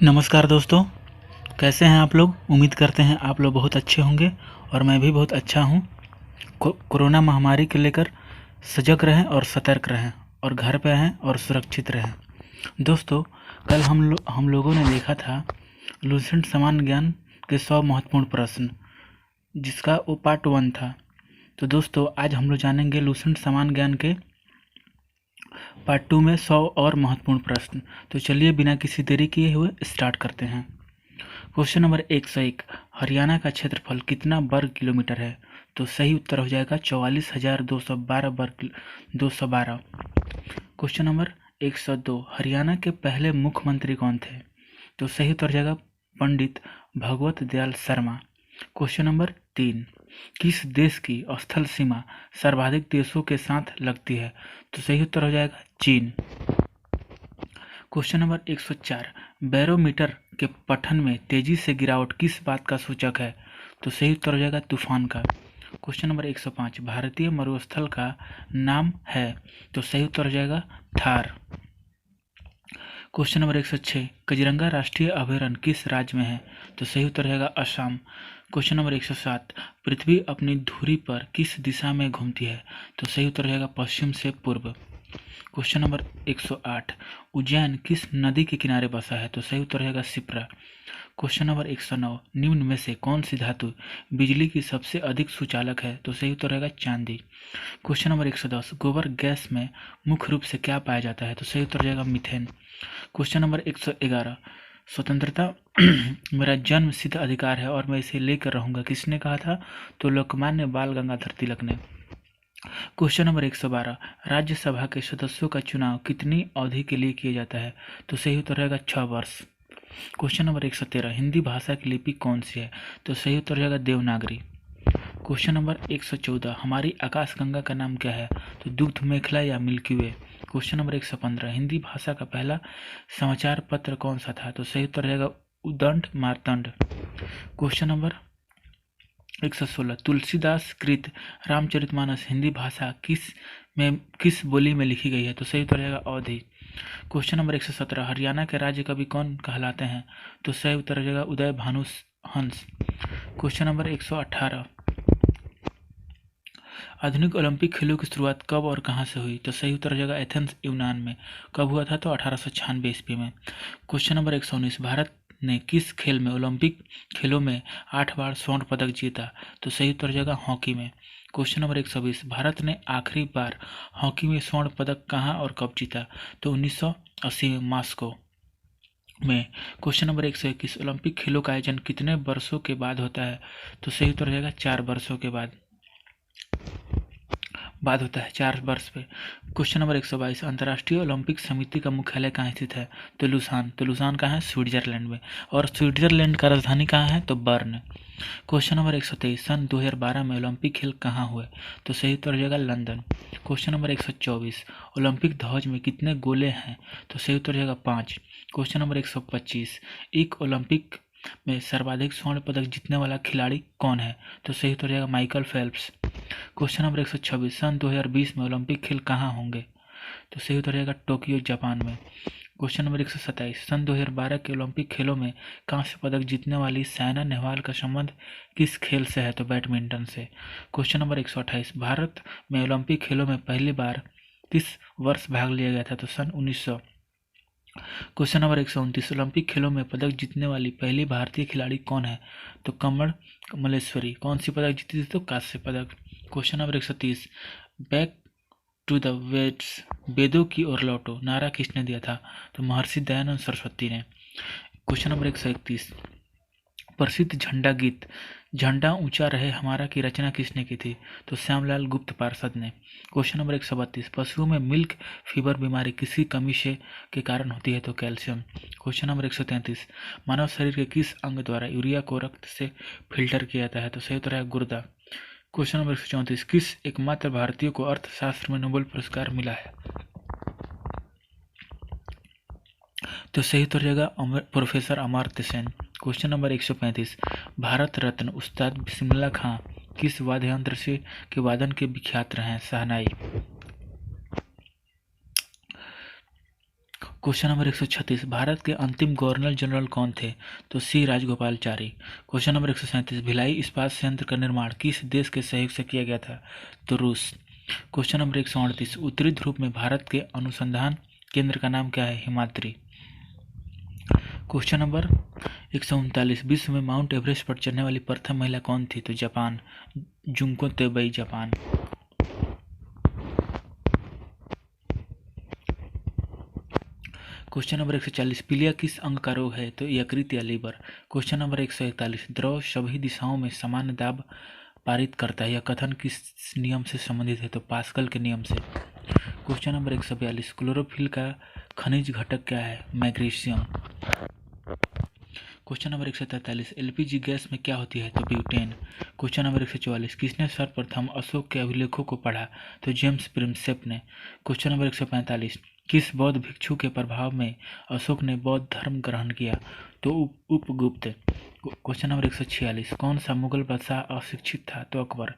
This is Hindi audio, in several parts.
नमस्कार दोस्तों, कैसे हैं आप लोग। उम्मीद करते हैं आप लोग बहुत अच्छे होंगे और मैं भी बहुत अच्छा हूं। कोरोना महामारी के लेकर सजग रहें और सतर्क रहें और घर पे रहें और सुरक्षित रहें। दोस्तों, कल हम लोगों ने देखा था लूसेंट समान ज्ञान के 100 महत्वपूर्ण प्रश्न, जिसका वो पार्ट 1 था। तो दोस्तों, आज हम लोग जानेंगे लूसेंट समान ज्ञान के पार्ट 2 में 100 और महत्वपूर्ण प्रश्न। तो चलिए बिना किसी देरी किए हुए स्टार्ट करते हैं। क्वेश्चन नंबर 101, हरियाणा का क्षेत्रफल कितना वर्ग किलोमीटर है। तो सही उत्तर हो जाएगा 44,212 वर्ग 212। क्वेश्चन नंबर 102, हरियाणा के पहले मुख्यमंत्री कौन थे। तो सही उत्तर हो जाएगा पंडित भगवत दयाल शर्मा। क्वेश्चन नंबर 3, किस देश की स्थल सीमा सर्वाधिक देशों के साथ लगती है। तो सही उत्तर हो जाएगा चीन। क्वेश्चन नंबर 104, बैरोमीटर के पठन में तेजी से गिरावट किस बात का सूचक है। तो सही उत्तर हो जाएगा तूफान का। क्वेश्चन नंबर 105, भारतीय मरुस्थल का नाम है। तो सही उत्तर हो जाएगा थार। क्वेश्चन नंबर 106, कजीरंगा राष्ट्रीय अभयारण्य किस राज्य में है। तो सही उत्तर हो जाएगा असम। क्वेश्चन नंबर 107, पृथ्वी अपनी धुरी पर किस दिशा में घूमती है। तो सही उत्तर हो जाएगा पश्चिम से पूर्व। क्वेश्चन नंबर 108, उज्जैन किस नदी के किनारे बसा है। तो सही उत्तर रहेगा शिप्रा। क्वेश्चन नंबर 109, निम्न में से कौन सी धातु बिजली की सबसे अधिक सुचालक है। तो सही उत्तर रहेगा चांदी। क्वेश्चन नंबर 110, गोबर गैस में मुख्य रूप से क्या पाया जाता है। तो सही उत्तर रहेगा मीथेन। क्वेश्चन नंबर 111, स्वतंत्रता मेरा जन्म सिद्ध अधिकार है और मैं इसे लेकर रहूंगा, किसने कहा था। तो लोकमान्य बाल गंगाधर तिलक ने। क्वेश्चन नंबर 112, राज्यसभा के सदस्यों का चुनाव कितनी अवधि के लिए किया जाता है। तो सही उत्तर रहेगा 6 वर्ष। क्वेश्चन नंबर 113, हिंदी भाषा की लिपि कौन सी है। तो सही उत्तर रहेगा देवनागरी। क्वेश्चन नंबर 114, हमारी आकाशगंगा का नाम क्या है। तो दुग्ध मेखला या मिल्की वे। क्वेश्चन नंबर 115, हिंदी भाषा का पहला समाचार पत्र कौन सा था। तो सही उत्तर रहेगा उदंड मार्तंड। क्वेश्चन नंबर 116, तुलसीदास कृत रामचरितमानस हिंदी भाषा किस बोली में लिखी गई है। तो सही उत्तर रहेगा अवधी। क्वेश्चन नंबर 117, हरियाणा के राज्य कवि कौन कहलाते हैं। तो सही उत्तर रहेगा उदय भानु हंस। क्वेश्चन नंबर 118, आधुनिक ओलंपिक खेलों की शुरुआत कब और कहां से हुई। तो सही उत्तर हो जाएगा एथेंस यूनान में। कब हुआ था। तो 1896 ईस्वी में। क्वेश्चन नंबर 119, भारत ने किस खेल में ओलंपिक खेलों में 8 बार स्वर्ण पदक जीता। तो सही उत्तर हो जाएगा हॉकी में। क्वेश्चन नंबर 120, भारत ने आखिरी बार हॉकी में स्वर्ण पदक कहां और कब जीता। तो 1980 में मॉस्को में। क्वेश्चन नंबर 121, ओलंपिक खेलों का आयोजन कितने वर्षों के बाद होता है। तो सही उत्तर हो जाएगा 4 वर्षों के बाद होता है, 4 वर्ष पे। क्वेश्चन नंबर 122, अंतर्राष्ट्रीय ओलंपिक समिति का मुख्यालय कहाँ स्थित है। तो लुसान कहाँ है, स्विट्जरलैंड में। और स्विट्जरलैंड का राजधानी कहाँ है। तो बर्न। क्वेश्चन नंबर 123, सन 2012 में ओलंपिक खेल कहाँ हुए। तो सही उत्तर हो जाएगा लंदन। क्वेश्चन नंबर 124, ओलंपिक ध्वज में कितने गोले हैं। तो सही उत्तर हो जाएगा 5। क्वेश्चन नंबर 125, एक ओलंपिक में सर्वाधिक स्वर्ण पदक जीतने वाला खिलाड़ी कौन है। तो सही उत्तर हो जाएगा माइकल फेल्प्स। क्वेश्चन नंबर 126, सन 2020 में ओलंपिक खेल कहाँ होंगे। तो सही उत्तर रहेगा टोक्यो जापान में। क्वेश्चन नंबर 127, सन 2012 के ओलंपिक खेलों में कांस्य पदक जीतने वाली साइना नेहवाल का संबंध किस खेल से है। तो बैडमिंटन से। क्वेश्चन नंबर 128, भारत में ओलंपिक खेलों में पहली बार किस वर्ष भाग लिया गया था। तो सन 1900। क्वेश्चन नंबर 129, ओलंपिक खेलों में पदक जीतने वाली पहली भारतीय खिलाड़ी कौन है। तो कमल मलेश्वरी। कौन सी पदक जीती थी। तो कांस्य पदक। Question number 130, back to the Vedas, वेदों की ओर लौटो नारा किसने दिया था। तो महर्षि दयानंद सरस्वती ने। क्वेश्चन नंबर 131, प्रसिद्ध झंडा गीत झंडा ऊंचा रहे हमारा की रचना किसने की थी। तो श्यामलाल गुप्त पार्षद ने। क्वेश्चन नंबर 132, पशुओं में मिल्क फीवर बीमारी किसी कमी से के कारण होती है। तो कैल्शियम। क्वेश्चन नंबर 133, मानव शरीर के किस अंग द्वारा यूरिया को रक्त से फिल्टर किया जाता है। तो सही उत्तर है गुर्दा। क्वेश्चन नंबर 134, किस एकमात्र भारतीय को अर्थशास्त्र में नोबेल पुरस्कार मिला है। तो सही उत्तर रहेगा professor Amartya Sen. Question number 135, Bharat Ratna Ustad Bismillah खां किस वाद्य यंत्र से के वादन के विख्यात रहे हैं। शहनाई। क्वेश्चन नंबर 136, भारत के अंतिम गवर्नर जनरल कौन थे? तो सी राजगोपालचारी। क्वेश्चन नंबर 137, भिलाई इस्पात संयंत्र का निर्माण किस देश के सहयोग से किया गया था? तो रूस। क्वेश्चन नंबर 138, उत्तरी ध्रुव में भारत के अनुसंधान केंद्र का नाम क्या है? हिमाद्री। क्वेश्चन नंबर 139, विश्व में माउंट एवरेस्ट पर चढ़ने वाली प्रथम महिला कौन थी? तो Japan, Junko Tabei, Japan. Question number 140, पीलिया किस अंग का रोग है? तो यकृत या लीवर। क्वेश्चन नंबर 141, द्रव सभी दिशाओं में समान दाब पारित करता है, यह कथन किस नियम से संबंधित है? तो पास्कल के नियम से। क्वेश्चन नंबर 142, क्लोरोफिल का खनिज घटक क्या है? Magnesium. Question number 143, LPG gas में क्या होती है? तो ब्यूटेन। क्वेश्चन नंबर 144, किसने सर्वप्रथम अशोक के अभिलेखों को पढ़ा? तो जेम्स प्रिंसेप ने। क्वेश्चन नंबर 145, किस बौद्ध भिक्षु के प्रभाव में अशोक ने बौद्ध धर्म ग्रहण किया? तो उपगुप्त। क्वेश्चन नंबर 146, कौन सा मुगल बादशाह अशिक्षित था? तो अकबर।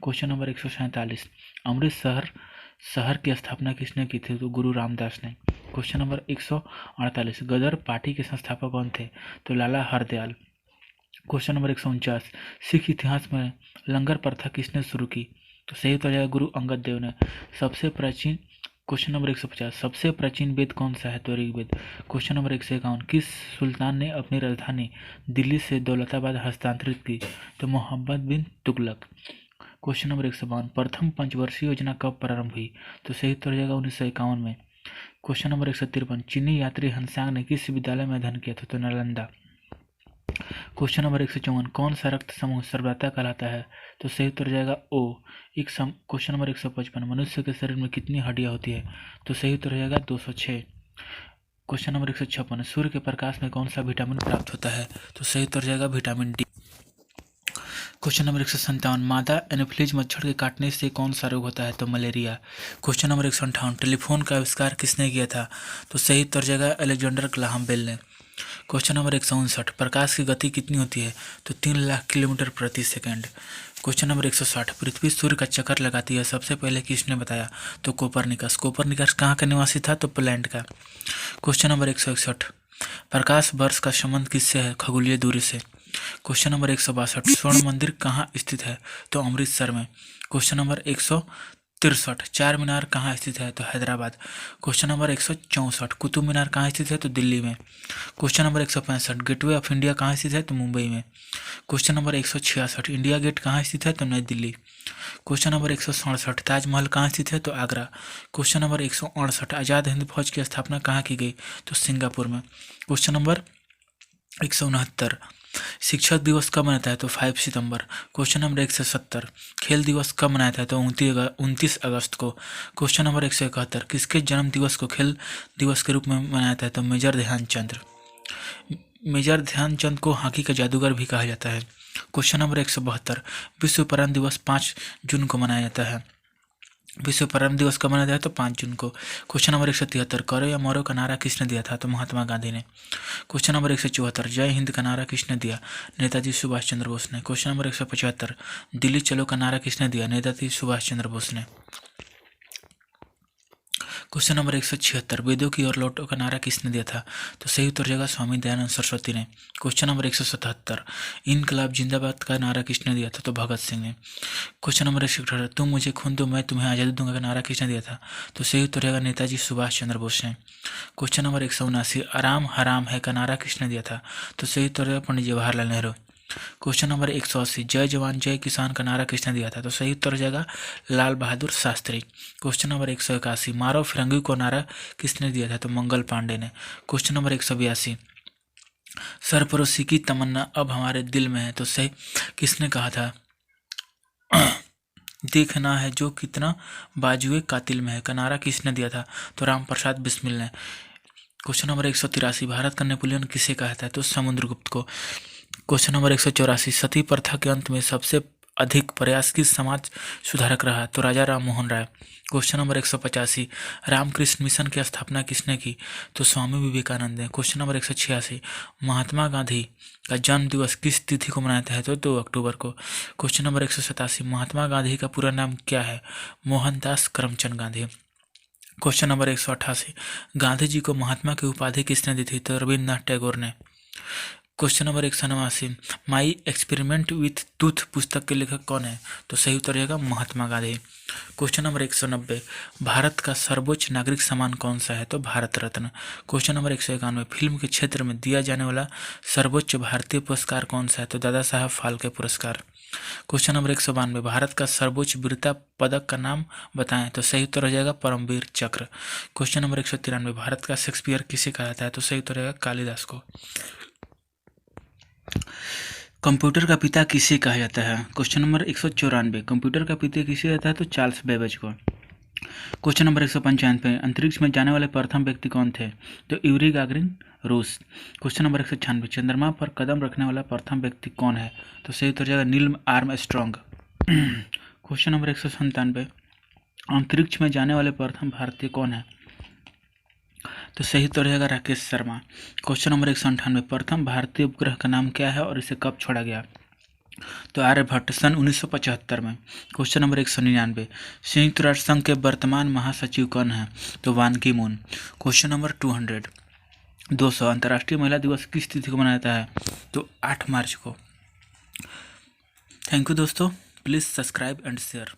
क्वेश्चन नंबर 147, अमृतसर शहर की स्थापना किसने की थी? तो गुरु रामदास ने। क्वेश्चन नंबर 148, गदर पार्टी के संस्थापक कौन थे? तो लाला हरदयाल। क्वेश्चन नंबर 149, सिख इतिहास में लंगर प्रथा किसने शुरू की? तो सही उत्तर जाएगा गुरु अंगद देव ने। सबसे प्राचीन क्वेश्चन नंबर 150, सबसे प्राचीन वेद कौन सा है? तो ऋग्वेद। क्वेश्चन नंबर 151, किस सुल्तान ने अपनी राजधानी दिल्ली से दौलताबाद हस्तांतरित की? तो मोहम्मद बिन तुगलक। क्वेश्चन नंबर 152, प्रथम पंचवर्षीय योजना कब प्रारंभ हुई? तो सही उत्तर हो जाएगा 1951 में। क्वेश्चन नंबर 153, चीनी यात्री हंसांग ने किस विद्यालय में अध्ययन किया था? तो नालंदा। क्वेश्चन नंबर 154, कौन सा रक्त समूह सर्वदाता कहलाता है? तो सही उत्तर हो जाएगा ओ। क्वेश्चन नंबर 155, मनुष्य के शरीर में कितनी हड्डियां होती है? तो सही उत्तर हो जाएगा 206। क्वेश्चन नंबर 156, सूर्य के प्रकाश में कौन सा विटामिन प्राप्त होता है? तो सही उत्तर हो जाएगा विटामिन डी। क्वेश्चन नंबर 157, मादा एनोफिलीज मच्छर के काटने से कौन सा रोग होता है? तो मलेरिया। क्वेश्चन नंबर 158, टेलीफोन का आविष्कार किसने किया था? तो सही उत्तर जाएगा अलेक्जेंडर ग्राहम बेल ने। क्वेश्चन नंबर 159, प्रकाश की गति कितनी होती है? तो 3 लाख किलोमीटर प्रति सेकंड। क्वेश्चन नंबर 160, पृथ्वी सूर्य का चक्कर लगाती है, सबसे पहले किसने बताया? तो कोपरनिकस। कोपरनिकस कहाँ का निवासी था? तो पोलैंड का। क्वेश्चन नंबर 161, प्रकाश वर्ष का संबंध किससे है? खगोलीय दूरी से। क्वेश्चन नंबर 162, स्वर्ण मंदिर कहाँ स्थित है? तो अमृतसर में। क्वेश्चन नंबर 163, चार मीनार कहाँ स्थित है? तो हैदराबाद। क्वेश्चन नंबर 164, कुतुब मीनार कहाँ स्थित है? तो दिल्ली में। Question number 165, gateway of India कहाँ स्थित है? तो मुंबई में। क्वेश्चन नंबर 166, इंडिया गेट कहाँ स्थित है? तो नई दिल्ली। क्वेश्चन नंबर 167, ताजमहल कहाँ स्थित है? तो आगरा। क्वेश्चन नंबर 168, आज़ाद हिंद फौज की स्थापना कहाँ की गई? तो सिंगापुर में। क्वेश्चन नंबर 169, शिक्षक दिवस कब मनाता है? तो 5 सितंबर। क्वेश्चन नंबर 170, खेल दिवस कब मनाता है? तो 29 अगस्त को। क्वेश्चन नंबर 171, किसके जन्म दिवस को खेल दिवस के रूप में मनाया जाता है? तो मेजर ध्यानचंद। मेजर ध्यानचंद को हॉकी का जादूगर भी कहा जाता है। क्वेश्चन नंबर 172, विश्व पर्यावरण दिवस 5 जून को मनाया जाता है। विश्व पर्यावरण दिवस कब मनाया जाता है? तो 5 जून को। क्वेश्चन नंबर 173, करो या मरो का नारा किसने दिया था? तो महात्मा गांधी ने। क्वेश्चन नंबर 174, जय हिंद का नारा किसने दिया? नेताजी सुभाष चंद्र बोस ने। क्वेश्चन नंबर 175, दिल्ली चलो का नारा किसने दिया? नेताजी सुभाष चंद्र बोस ने। क्वेश्चन नंबर 176, वेदों की ओर लौटो का नारा किसने दिया था? तो सही उत्तर जाएगा स्वामी दयानंद सरस्वती ने। क्वेश्चन नंबर 177, इनकलाब जिंदाबाद का नारा किसने दिया था? तो भगत सिंह ने। क्वेश्चन नंबर 178, तुम मुझे खून दो मैं तुम्हें आज़ादी दूंगा का नारा किसने दिया था? तो सही उत्तर जाएगा नेताजी सुभाष चंद्र बोस ने। क्वेश्चन नंबर 179, आराम हराम है का नारा किसने दिया था? तो सही उत्तर जाएगा पंडित जवाहरलाल नेहरू। क्वेश्चन नंबर 180, जय जवान जय किसान का नारा किसने दिया था? तो सही उत्तर हो जाएगा लाल बहादुर शास्त्री। क्वेश्चन नंबर 181, मारो फिरंगी को नारा किसने दिया था? तो मंगल पांडे ने। क्वेश्चन नंबर 182, सरफरोशी की तमन्ना अब हमारे दिल में है, तो सही किसने कहा था? देखना है जो कितना बाजुए कातिल में है का नारा किसने दिया था? तो राम प्रसाद बिस्मिल ने। क्वेश्चन नंबर 183, भारत का नेपोलियन किसे कहता है? तो समुद्रगुप्त को। क्वेश्चन नंबर 184, सती प्रथा के अंत में सबसे अधिक प्रयास किस समाज सुधारक रहा? तो राजा Ram Mohan Roy. Question number 185, Ramakrishna mission की स्थापना किसने की? तो स्वामी विवेकानंद ने। क्वेश्चन नंबर 186, महात्मा गांधी का जन्म दिवस किस तिथि को मनाया है? तो 2 अक्टूबर को। क्वेश्चन नंबर 187, महात्मा गांधी का पूरा नाम क्या है? मोहनदास करमचंद गांधी। क्वेश्चन नंबर 188, गांधी जी को महात्मा की उपाधि किसने दी थी? तो रविन्द्रनाथ टैगोर ने। Question number 189, my experiment with tooth पुस्तक के लेखक कौन है? तो सही उत्तर रहेगा महात्मा गांधी। क्वेश्चन नंबर 190, भारत का सर्वोच्च नागरिक सम्मान कौन सा है? तो Bharat Ratna. Question number 191, film के क्षेत्र में दिया जाने वाला सर्वोच्च भारतीय पुरस्कार कौन सा है? तो दादा साहब फाल्के पुरस्कार। क्वेश्चन नंबर 192, भारत का सर्वोच्च वीरता पदक का नाम बताएं? तो सही उत्तर हो जाएगा परमवीर चक्र। क्वेश्चन नंबर 193, भारत का शेक्सपियर किसे कहा जाता है? तो सही उत्तर रहेगा कालिदास को। कंप्यूटर का पिता किसे कहा जाता है? क्वेश्चन नंबर 194, कंप्यूटर का पिता किसे कहता है? तो चार्ल्स बेबेज को। क्वेश्चन नंबर 195, अंतरिक्ष में जाने वाले प्रथम व्यक्ति कौन थे? तो यूरी गागरिन, रूस। क्वेश्चन नंबर 196, चंद्रमा पर कदम रखने वाला प्रथम व्यक्ति कौन है? तो सही उत्तर जाएगा नील आर्मस्ट्रॉन्ग। क्वेश्चन नंबर 197, अंतरिक्ष में जाने वाले प्रथम भारतीय कौन है? तो सही उत्तर रहेगा राकेश शर्मा। क्वेश्चन नंबर 198, प्रथम भारतीय उपग्रह का नाम क्या है और इसे कब छोड़ा गया? तो आर्यभट्ट सन 1975 में। क्वेश्चन नंबर 199, संयुक्त राष्ट्र संघ के वर्तमान महासचिव कौन है? तो बान की मून। क्वेश्चन नंबर 200, अंतर्राष्ट्रीय महिला दिवस किस तिथि को मनाया जाता है? तो 8 मार्च को। थैंक यू दोस्तों, प्लीज़ सब्सक्राइब एंड शेयर।